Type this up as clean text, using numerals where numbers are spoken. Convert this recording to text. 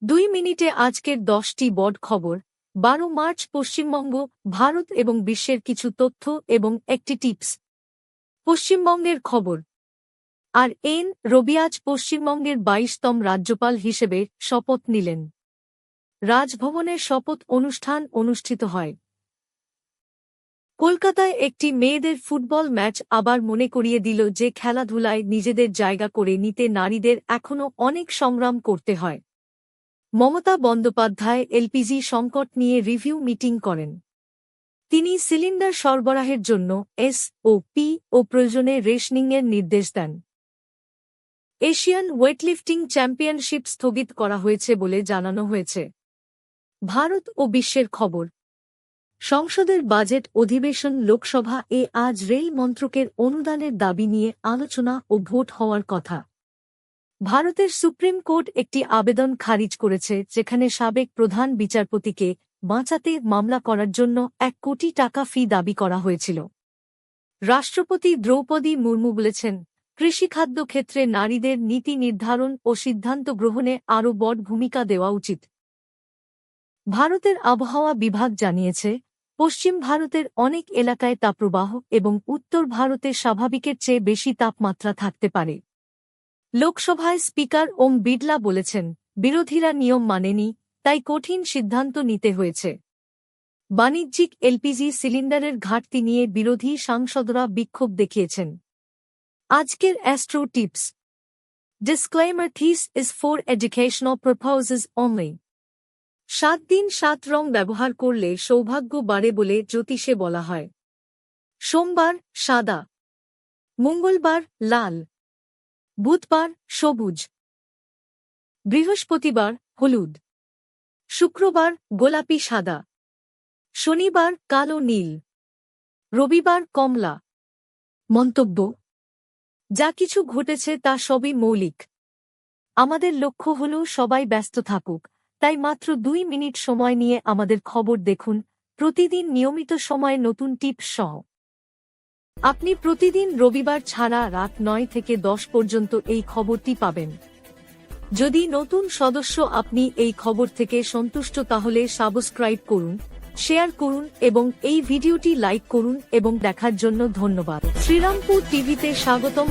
2 মিনিটে আজকের 10টি বড় খবর। 12 মার্চ পশ্চিমবঙ্গ, ভারত এবং বিশ্বের কিছু তথ্য এবং একটি টিপস। পশ্চিমবঙ্গের খবর। রবি আজ পশ্চিমবঙ্গের 22তম রাজ্যপাল হিসেবে শপথ নিলেন। রাজভবনে শপথ অনুষ্ঠান অনুষ্ঠিত হয়। কলকাতায় একটি মেয়েদের ফুটবল ম্যাচ আবার মনে করিয়ে দিল যে খেলাধুলায় নিজেদের জায়গা করে নিতে নারীদের এখনও অনেক সংগ্রাম করতে হয়। মমতা বন্দ্যোপাধ্যায় এলপিজি সংকট নিয়ে রিভিউ মিটিং করেন। তিনি সিলিন্ডার সরবরাহের জন্য এসওপি ও প্রয়োজনে রেশনিংয়ের নির্দেশ দেন। এশিয়ান ওয়েটলিফটিং চ্যাম্পিয়নশিপ স্থগিত করা হয়েছে বলে জানানো হয়েছে। ভারত ও বিশ্বের খবর। সংসদের বাজেট অধিবেশন লোকসভা আজ রেল মন্ত্রকের অনুদানের দাবি নিয়ে আলোচনা ও ভোট হওয়ার কথা। ভারতের সুপ্রিম কোর্ট একটি আবেদন খারিজ করেছে যেখানে সাবেক প্রধান বিচারপতিকে বাঁচাতে মামলা করার জন্য 1 কোটি টাকা ফি দাবি করা হয়েছিল। রাষ্ট্রপতি দ্রৌপদী মুর্মু বলেছেন, কৃষিখাদ্য ক্ষেত্রে নারীদের নীতি নির্ধারণ ও সিদ্ধান্ত গ্রহণে আরও বড় ভূমিকা দেওয়া উচিত। ভারতের আবহাওয়া বিভাগ জানিয়েছে, পশ্চিম ভারতের অনেক এলাকায় তাপপ্রবাহ এবং উত্তর ভারতে স্বাভাবিকের চেয়ে বেশি তাপমাত্রা থাকতে পারে। লোকসভায় স্পিকার ওম বিড়লা বলেছেন, বিরোধীরা নিয়ম মানেনি, তাই কঠিন সিদ্ধান্ত নিতে হয়েছে। বাণিজ্যিক এলপিজি সিলিন্ডারের ঘাটতি নিয়ে বিরোধী সাংসদরা বিক্ষোভ দেখিয়েছেন। আজকের astro tips. Disclaimer, this is for educational purposes only. 7 দিন 7 রং ব্যবহার করলে সৌভাগ্য বাড়ে বলে জ্যোতিষে বলা হয়। সোমবার সাদা, মঙ্গলবার লাল, বুধবার সবুজ, বৃহস্পতিবার হলুদ, শুক্রবার গোলাপি সাদা, শনিবার কালো নীল, রবিবার কমলা। মন্তব্য: যা কিছু ঘটেছে তা সবই মৌলিক। আমাদের লক্ষ্য হল সবাই ব্যস্ত থাকুক, তাই মাত্র 2 মিনিট সময় নিয়ে আমাদের খবর দেখুন, প্রতিদিন নিয়মিত সময়ে নতুন টিপস সহ। আপনি প্রতিদিন রবিবার ছাড়া রাত 9 থেকে 10 পর্যন্ত এই খবরটি পাবেন। যদি নতুন সদস্য আপনি এই খবর থেকে সন্তুষ্ট তাহলে সাবস্ক্রাইব করুন, শেয়ার করুন এবং এই ভিডিওটি লাইক করুন এবং দেখার জন্য ধন্যবাদ। শ্রীরামপুর টিভিতে স্বাগতম।